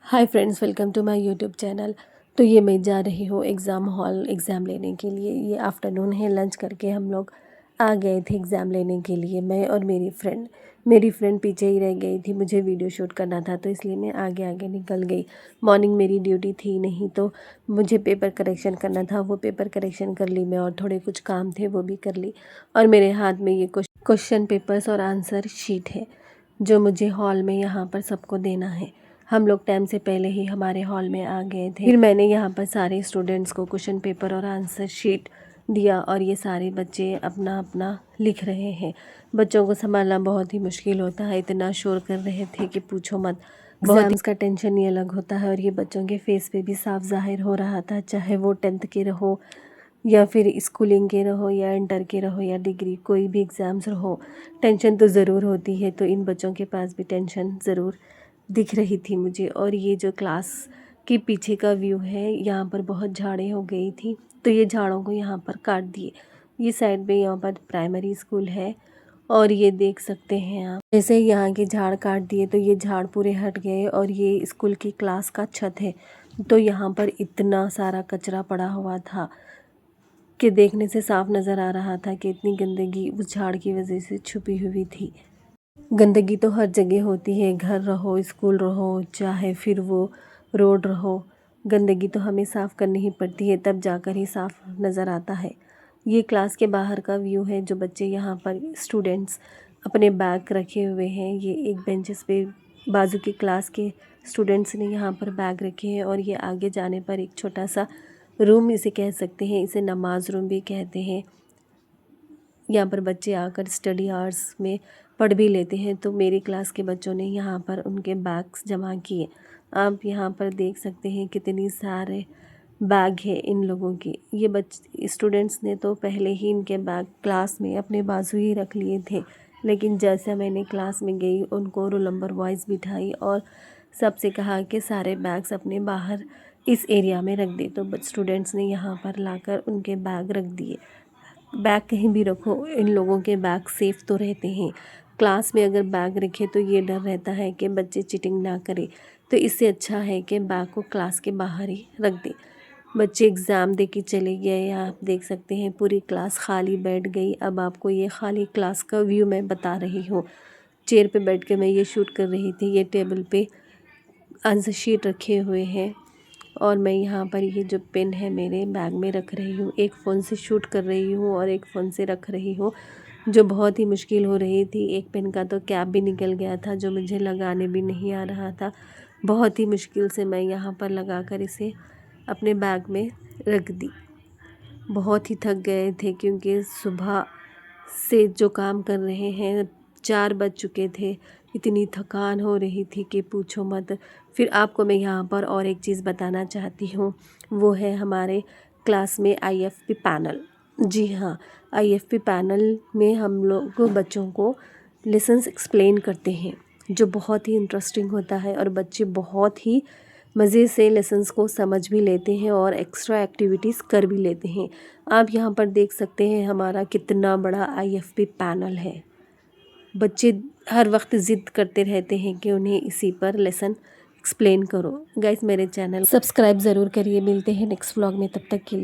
Hi friends, welcome to my YouTube channel. तो ये मैं जा रही हूँ एग्ज़ाम हॉल एग्ज़ाम लेने के लिए। ये आफ्टरनून है, लंच करके हम लोग आ गए थे एग्ज़ाम लेने के लिए, मैं और मेरी फ्रेंड पीछे ही रह गई थी। मुझे वीडियो शूट करना था तो इसलिए मैं आगे आगे निकल गई। मॉर्निंग मेरी ड्यूटी थी नहीं, तो मुझे पेपर करेक्शन करना था, वो पेपर करेक्शन कर ली मैं, और थोड़े कुछ काम थे वो भी कर ली। और मेरे हाथ में ये क्वेश्चन पेपर्स और आंसर शीट है जो मुझे हॉल में यहाँ पर सबको देना है। हम लोग टाइम से पहले ही हमारे हॉल में आ गए थे। फिर मैंने यहाँ पर सारे स्टूडेंट्स को क्वेश्चन पेपर और आंसर शीट दिया और ये सारे बच्चे अपना अपना लिख रहे हैं। बच्चों को संभालना बहुत ही मुश्किल होता है, इतना शोर कर रहे थे कि पूछो मत। एग्ज़ाम्स का टेंशन ही अलग होता है और ये बच्चों के फेस पे भी साफ ज़ाहिर हो रहा था, चाहे वो 10th के रहो या फिर स्कूलिंग के रहो या इंटर के रहो या डिग्री, कोई भी एग्ज़ाम्स रहो, टेंशन तो ज़रूर होती है। तो इन बच्चों के पास भी टेंशन ज़रूर दिख रही थी मुझे। और ये जो क्लास के पीछे का व्यू है, यहाँ पर बहुत झाड़ें हो गई थी तो ये झाड़ों को यहाँ पर काट दिए। ये साइड में यहाँ पर प्राइमरी स्कूल है और ये देख सकते हैं आप, जैसे यहाँ के झाड़ काट दिए तो ये झाड़ पूरे हट गए। और ये स्कूल की क्लास का छत है, तो यहाँ पर इतना सारा कचरा पड़ा हुआ था कि देखने से साफ नज़र आ रहा था कि इतनी गंदगी उस झाड़ की वजह से छुपी हुई थी। गंदगी तो हर जगह होती है, घर रहो, स्कूल रहो, चाहे फिर वो रोड रहो, गंदगी तो हमें साफ़ करनी ही पड़ती है, तब जाकर ही साफ़ नज़र आता है। ये क्लास के बाहर का व्यू है, जो बच्चे यहाँ पर स्टूडेंट्स अपने बैग रखे हुए हैं। ये एक बेंचेस पे बाजू की क्लास के स्टूडेंट्स ने यहाँ पर बैग रखे हैं। और ये आगे जाने पर एक छोटा सा रूम इसे कह सकते हैं, इसे नमाज रूम भी कहते हैं। यहाँ पर बच्चे आकर स्टडी आवर्स में पढ़ भी लेते हैं। तो मेरी क्लास के बच्चों ने यहाँ पर उनके बैग्स जमा किए। आप यहाँ पर देख सकते हैं कितनी सारे बैग है इन लोगों की। ये स्टूडेंट्स ने तो पहले ही इनके बैग क्लास में अपने बाजू ही रख लिए थे, लेकिन जैसे मैंने क्लास में गई उनको रोल नंबर वाइज बिठाई और सबसे कहा कि सारे बैग्स अपने बाहर इस एरिया में रख दे। तो स्टूडेंट्स ने यहाँ पर लाकर उनके बैग रख दिए। बैग कहीं भी रखो, इन लोगों के बैग सेफ़ तो रहते हैं। क्लास में अगर बैग रखे तो ये डर रहता है कि बच्चे चीटिंग ना करें, तो इससे अच्छा है कि बैग को क्लास के बाहर ही रख दें। बच्चे एग्ज़ाम दे के चले गए, आप देख सकते हैं पूरी क्लास खाली बैठ गई। अब आपको ये खाली क्लास का व्यू मैं बता रही हूँ। चेयर पे बैठ के मैं ये शूट कर रही थी। ये टेबल पे आंसर शीट रखे हुए हैं और मैं यहाँ पर ये जो पेन है मेरे बैग में रख रही हूँ। एक फ़ोन से शूट कर रही हूँ और एक फ़ोन से रख रही हूँ, जो बहुत ही मुश्किल हो रही थी। एक पेन का तो कैप भी निकल गया था, जो मुझे लगाने भी नहीं आ रहा था। बहुत ही मुश्किल से मैं यहाँ पर लगाकर इसे अपने बैग में रख दी। बहुत ही थक गए थे क्योंकि सुबह से जो काम कर रहे हैं, 4 बज चुके थे। इतनी थकान हो रही थी कि पूछो मत। फिर आपको मैं यहाँ पर और एक चीज़ बताना चाहती हूँ, वो है हमारे क्लास में आईएफपी पैनल। जी हाँ, आईएफपी पैनल में हम लोग बच्चों को लेसन्स एक्सप्लेन करते हैं, जो बहुत ही इंटरेस्टिंग होता है और बच्चे बहुत ही मज़े से लेसन्स को समझ भी लेते हैं और एक्स्ट्रा एक्टिविटीज़ कर भी लेते हैं। आप यहाँ पर देख सकते हैं हमारा कितना बड़ा आईएफपी पैनल है। बच्चे हर वक्त ज़िद करते रहते हैं कि उन्हें इसी पर लेसन एक्सप्लेन करो। गाइस, मेरे चैनल सब्सक्राइब ज़रूर करिए। मिलते हैं नेक्स्ट व्लॉग में, तब तक के लिए।